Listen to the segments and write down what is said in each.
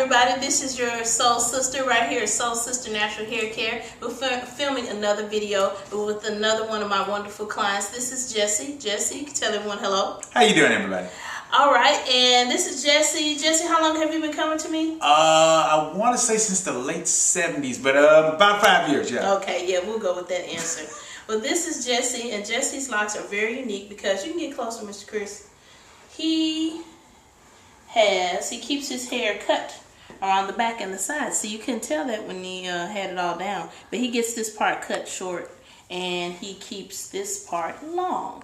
everybody, this is your soul sister right here, Soul Sister Natural Haircare. We're filming another video with another one of my wonderful clients. This is Jessie. Jessie, you can tell everyone hello. How you doing, everybody? All right, and this is Jessie. Jessie, how long have you been coming to me? I want to say since the late 70s, but about 5 years, yeah. Okay, yeah, we'll go with that answer. Well, this is Jessie, and Jessie's locks are very unique because you can get closer, Mr. Chris. He keeps his hair cut around the back and the sides, so you couldn't tell that when he had it all down. But he gets this part cut short, and he keeps this part long.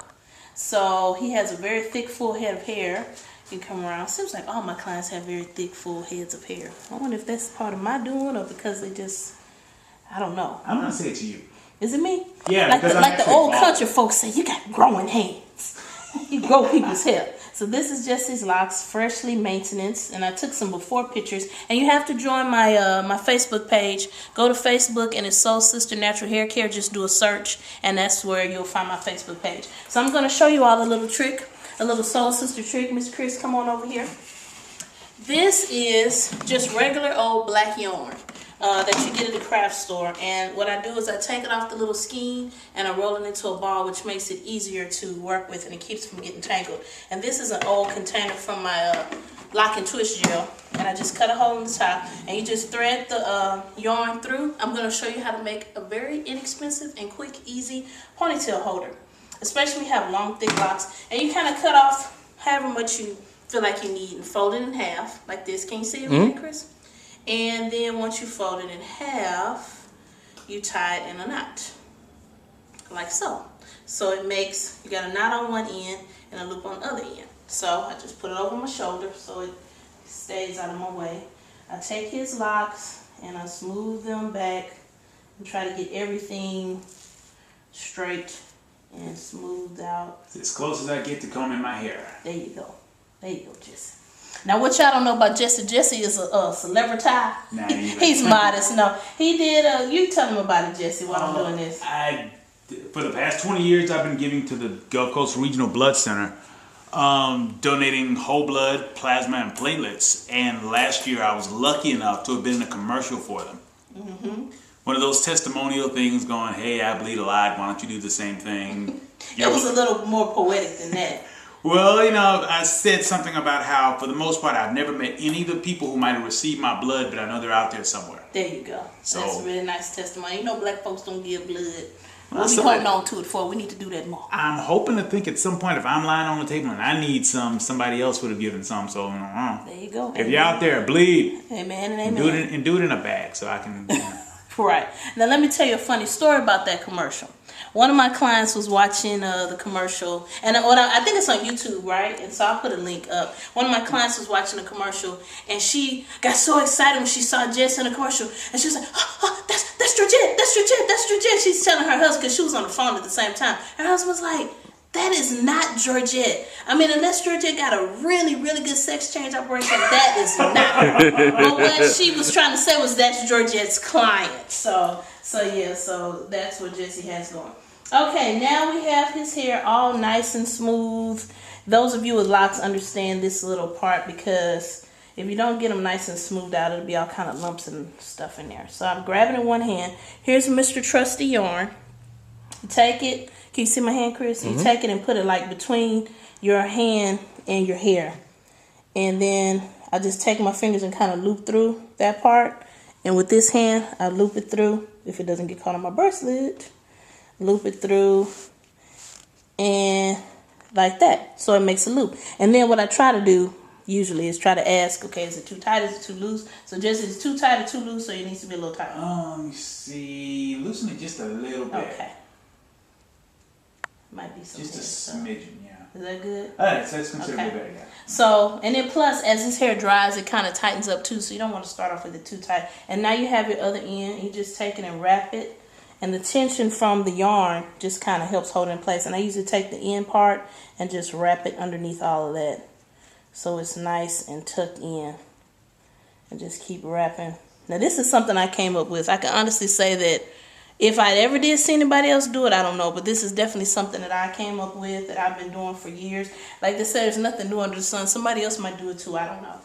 So he has a very thick, full head of hair. You can come around. Seems like all my clients have very thick, full heads of hair. I wonder if that's part of my doing or because they just, I don't know. I'm gonna say it's you. Is it me? Yeah, like the old country folks say, you got growing hands. You grow people's hair. So this is Jessie's locks, freshly maintenance, and I took some before pictures. And you have to join my my Facebook page. Go to Facebook, and it's Soul Sister Natural Haircare. Just do a search, and that's where you'll find my Facebook page. So I'm going to show you all a little trick, a little Soul Sister trick. Miss Chris, come on over here. This is just regular old black yarn that you get at the craft store, and what I do is I take it off the little skein and I roll it into a ball, which makes it easier to work with and it keeps it from getting tangled. And this is an old container from my lock and twist gel, and I just cut a hole in the top and you just thread the yarn through. I'm going to show you how to make a very inexpensive and quick, easy ponytail holder, especially when you have long, thick locks. And you kind of cut off however much you feel like you need and fold it in half like this. Can you see it, really, Chris? And then once you fold it in half, you tie it in a knot, like so. So it makes, you got a knot on one end and a loop on the other end. So I just put it over my shoulder so it stays out of my way. I take his locks and I smooth them back and try to get everything straight and smoothed out. It's as close as I get to combing my hair. There you go. There you go, Jesse. Now, what y'all don't know about Jesse, Jesse is a celebrity. Nah, he's modest. No, he did, you tell him about it, Jesse, while I'm doing this. For the past 20 years, I've been giving to the Gulf Coast Regional Blood Center, donating whole blood, plasma, and platelets. And last year, I was lucky enough to have been in a commercial for them. One of those testimonial things going, hey, I bleed a lot, why don't you do the same thing? It was a little more poetic than that. Well, you know, I said something about how, for the most part, I've never met any of the people who might have received my blood, but I know they're out there somewhere. There you go. So, that's a really nice testimony. You know, black folks don't give blood. Well, we'll be holding on to it for. We need to do that more. I'm hoping to think at some point, if I'm lying on the table and I need some, somebody else would have given some. So, there you go. If you're out there, bleed. Amen and amen. Do it in a bag so I can. Right. Now, let me tell you a funny story about that commercial. One of my clients was watching the commercial, and I think it's on YouTube, right? And so I'll put a link up. One of my clients was watching a commercial, and she got so excited when she saw Jess in the commercial, and she was like, oh, that's Georgette, that's Georgette, that's Georgette. She's telling her husband, because she was on the phone at the same time. Her husband was like, that is not Georgette. I mean, unless Georgette got a really, really good sex change operation, that is not. But what she was trying to say was that's Georgette's client. So yeah, so that's what Jesse has going. Okay, now we have his hair all nice and smooth. Those of you with locks understand this little part, because if you don't get them nice and smoothed out, it'll be all kind of lumps and stuff in there. So I'm grabbing it in one hand. Here's Mr. Trusty yarn. You take it. Can you see my hand, Chris? You take it and put it like between your hand and your hair. And then I just take my fingers and kind of loop through that part. And with this hand, I loop it through, if it doesn't get caught on my bracelet. Loop it through, and like that. So it makes a loop. And then what I try to do usually is try to ask, okay, is it too tight, is it too loose? So just is it too tight or too loose, so it needs to be a little tighter? Let me see. Loosen it just a little bit. Okay. Might be some. Just a smidgen, yeah. Is that good? Alright, so that's considerably better, yeah. So, and then plus, as this hair dries, it kind of tightens up too, so you don't want to start off with it too tight. And now you have your other end, you just take it and wrap it. And the tension from the yarn just kind of helps hold it in place. And I usually take the end part and just wrap it underneath all of that, so it's nice and tucked in. And just keep wrapping. Now, this is something I came up with. I can honestly say that if I ever did see anybody else do it, I don't know. But this is definitely something that I came up with, that I've been doing for years. Like they said, there's nothing new under the sun. Somebody else might do it too. I don't know.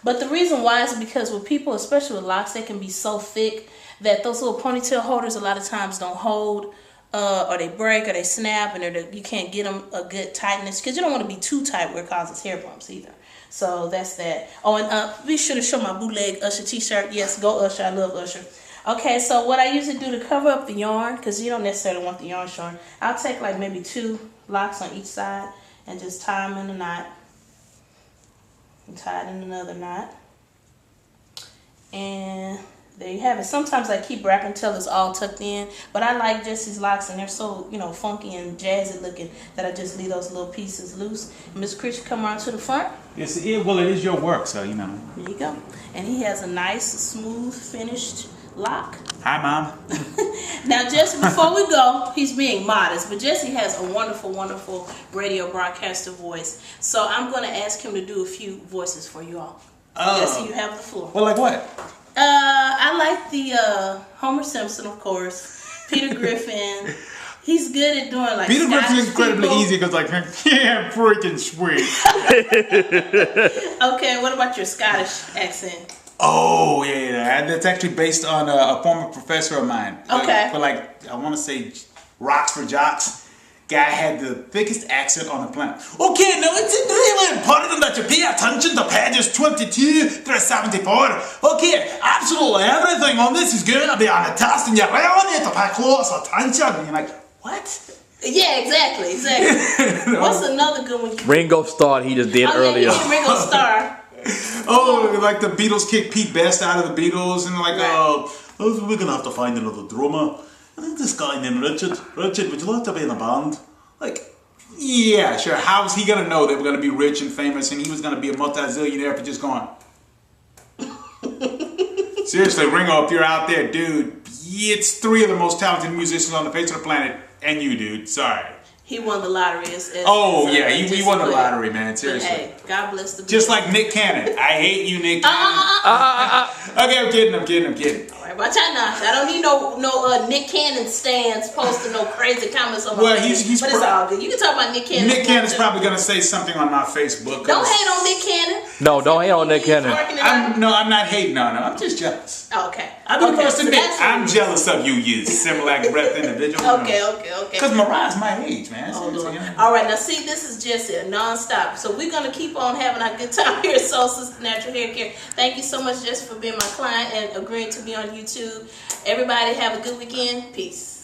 But the reason why is because with people, especially with locks, they can be so thick that those little ponytail holders a lot of times don't hold, or they break, or they snap, and you can't get them a good tightness because you don't want to be too tight where it causes hair bumps either. So that's that. Oh, and be sure to show my bootleg Usher t-shirt. Yes, go Usher. I love Usher. Okay, so what I usually do to cover up the yarn, because you don't necessarily want the yarn showing, I'll take like maybe 2 locks on each side and just tie them in a knot. And tie it in another knot. And there you have it. Sometimes I keep wrapping until it's all tucked in, but I like Jesse's locks, and they're so, you know, funky and jazzy looking that I just leave those little pieces loose. And Miss Chris, come around to the front. Yes, well, it is your work, so you know. There you go. And he has a nice, smooth, finished lock. Hi, Mom. Now, Jesse, before we go, he's being modest, but Jesse has a wonderful, wonderful radio broadcaster voice. So I'm going to ask him to do a few voices for you all. Jesse, you have the floor. Well, like what? I like the Homer Simpson, of course. Peter Griffin. He's good at doing like Peter Scottish Griffin's incredibly people. easy because like, yeah, freaking sweet. Okay, what about your Scottish accent? Oh, yeah. That's actually based on a former professor of mine. Okay. But like, I want to say Rocks for Jocks. Guy had the thickest accent on the planet. Okay, now it's really important that you pay attention to pages 22 through 74. Okay, absolutely everything on this is going to be on a test, and you really need to pay close attention. And you're like, what? Yeah, exactly. What's another good one? Ringo Starr, he just did earlier. Yeah, Ringo Starr. Oh, like the Beatles kicked Pete Best out of the Beatles, and like, we're going to have to find another drummer. I think this guy named Richard. Richard, would you like to be in a band? Like, yeah, sure. How was he going to know they were going to be rich and famous and he was going to be a multi-zillionaire for just going? Seriously, Ringo, if you're out there, dude, it's 3 of the most talented musicians on the face of the planet. And you, dude. Sorry. He won the lottery. He won the lottery, man. Seriously. But hey, God bless the Just like Nick Cannon. I hate you, Nick Cannon. Okay, I'm kidding. All right, watch out now. I don't need no Nick Cannon stands posting no crazy comments on my he's but it's all good. You can talk about Nick Cannon. Nick Cannon's probably going to say something on my Facebook. Don't hate on Nick Cannon. No, don't hate on Nick Cannon. I'm not hating on him. I'm just jealous. Oh, okay. I'll be the first to admit, I'm jealous of you Similac breath individual. Okay. Because Mariah's my age, man. All right, now see, this is just it, non-stop. So we're going to keep on having our good time here at Soul Sister Natural Haircare. Thank you so much, Jess, for being my client and agreeing to be on YouTube. Everybody have a good weekend. Peace.